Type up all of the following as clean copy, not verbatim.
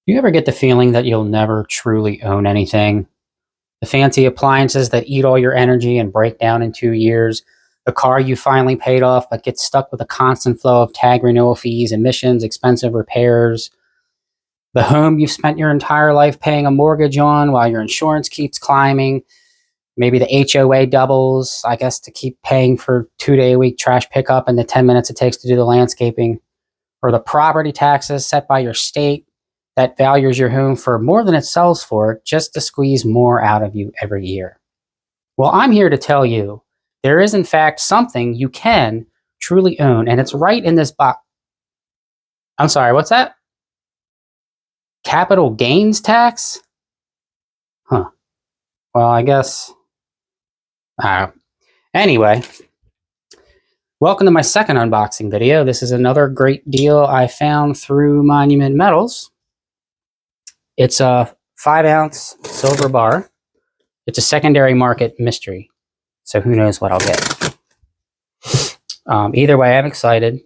You ever get the feeling that you'll never truly own anything? The fancy appliances that eat all your energy and break down in 2 years, the car you finally paid off but gets stuck with a constant flow of tag renewal fees, emissions, expensive repairs, the home you've spent your entire life paying a mortgage on while your insurance keeps climbing, maybe the HOA doubles, I guess, to keep paying for 2 day a week trash pickup and the 10 minutes it takes to do the landscaping, or the property taxes set by your state that values your home for more than it sells for just to squeeze more out of you every year. Well, I'm here to tell you there is, in fact, something you can truly own, and it's right in this box. I'm sorry, what's that? Capital gains tax? Huh. Well, I guess. Anyway, welcome to my second unboxing video. This is another great deal I found through Monument Metals. It's a 5-ounce silver bar. It's a secondary market mystery, so who knows what I'll get. Either way, I'm excited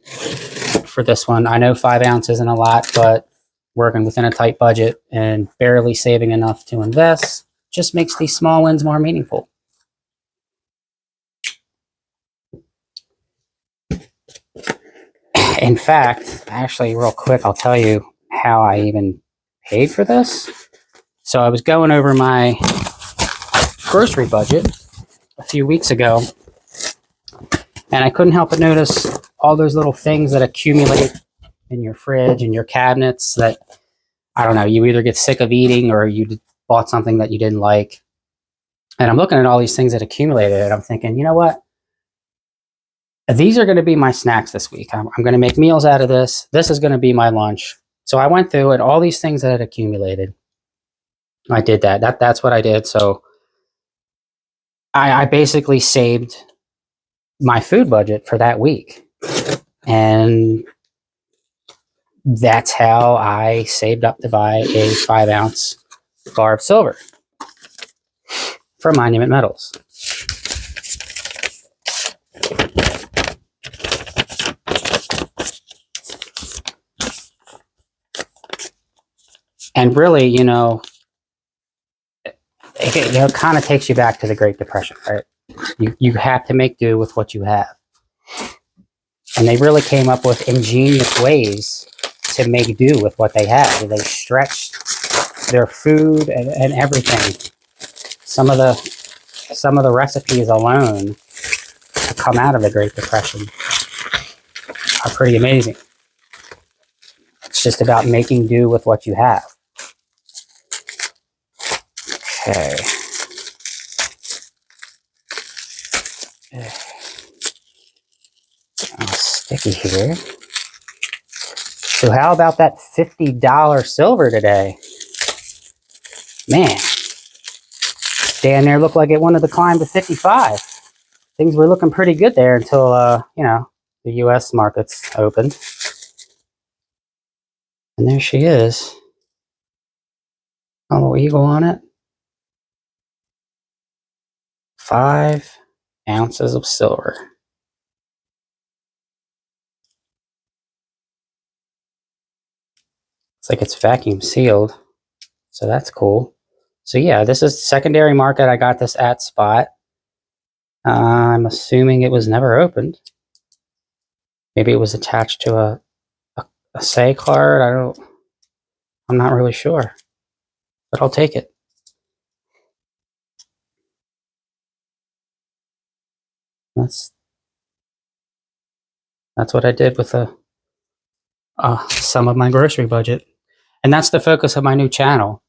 for this one. I know 5 ounces isn't a lot, but working within a tight budget and barely saving enough to invest just makes these small wins more meaningful. In fact, actually, real quick, I'll tell you how I even paid for this. So I was going over my grocery budget a few weeks ago, and I couldn't help but notice all those little things that accumulate in your fridge and your cabinets that, I don't know, you either get sick of eating or you bought something that you didn't like. And I'm looking at all these things that accumulated, and I'm thinking, you know what? These are going to be my snacks this week. I'm going to make meals out of this. This is going to be my lunch. So I went through it, all these things that had accumulated. I did that. That's what I did. So I basically saved my food budget for that week. And that's how I saved up to buy a 5-ounce bar of silver from Monument Metals. And really, you know, it kind of takes you back to the Great Depression, right? You have to make do with what you have. And they really came up with ingenious ways to make do with what they had. They stretched their food and everything. Some of the recipes alone to come out of the Great Depression are pretty amazing. It's just about making do with what you have. Okay. Oh, sticky here. So how about that $50 silver today? Man, damn near looked like it wanted to climb to 55. Things were looking pretty good there until, you know, the U.S. markets opened. And there she is. A little eagle on it. 5 ounces of silver. Looks like it's vacuum sealed, so that's cool. So yeah, this is secondary market. I got this at spot. I'm assuming it was never opened. Maybe it was attached to a say card. I'm not really sure, but I'll take it. That's what I did with some of my grocery budget. And that's the focus of my new channel.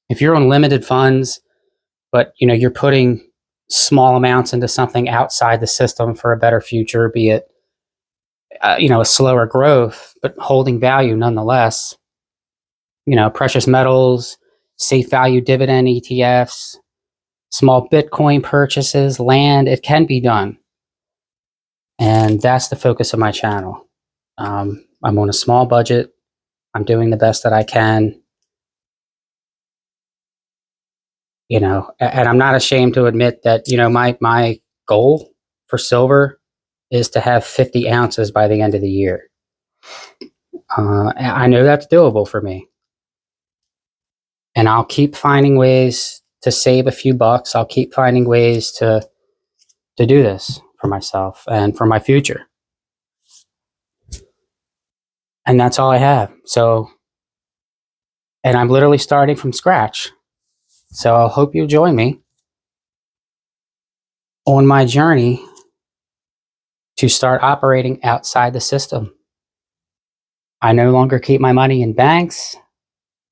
If you're on limited funds, but you know you're putting small amounts into something outside the system for a better future, be it you know, a slower growth, but holding value nonetheless. You know, precious metals, safe value dividend ETFs, small Bitcoin purchases, land, it can be done. And that's the focus of my channel. I'm on a small budget. I'm doing the best that I can. You know, and I'm not ashamed to admit that, you know, my goal for silver is to have 50 ounces by the end of the year. I know that's doable for me. And I'll keep finding ways to save a few bucks. I'll keep finding ways to do this for myself and for my future. And that's all I have. So, and I'm literally starting from scratch. So I hope you join me on my journey to start operating outside the system. I no longer keep my money in banks.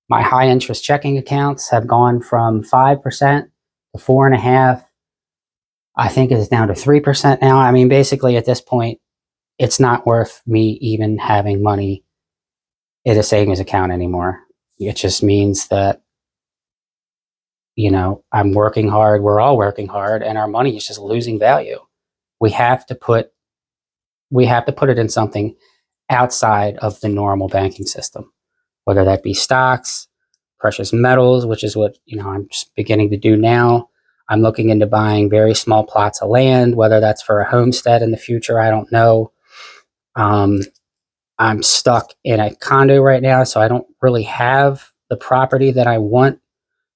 My high interest checking accounts have gone from 5% to 4.5%. I think it's down to 3% now. I mean, basically at this point, it's not worth me even having money in a savings account anymore. It just means that, you know, I'm working hard. We're all working hard, and our money is just losing value. We have to put it in something outside of the normal banking system, whether that be stocks, precious metals, which is what, you know, I'm just beginning to do now. I'm looking into buying very small plots of land, whether that's for a homestead in the future, I don't know. I'm stuck in a condo right now, so I don't really have the property that I want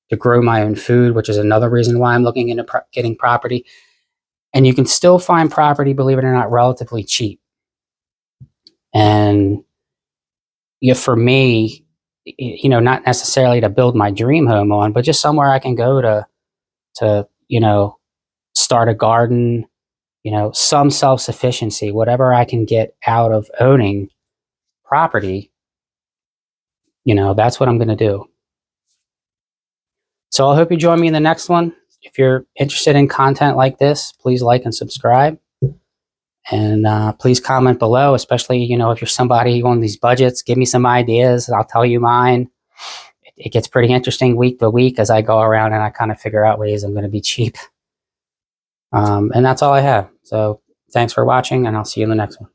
to grow my own food, which is another reason why I'm looking into getting property. And you can still find property, believe it or not, relatively cheap. And yeah, for me, you know, not necessarily to build my dream home on, but just somewhere I can go to, you know, start a garden, you know, some self-sufficiency, whatever I can get out of owning property, you know, that's what I'm going to do. So I hope you join me in the next one. If you're interested in content like this, please like and subscribe. And please comment below, especially, you know, if you're somebody on these budgets, give me some ideas. I'll tell you mine. It gets pretty interesting week to week as I go around and I kind of figure out ways I'm going to be cheap. And that's all I have. So thanks for watching, and I'll see you in the next one.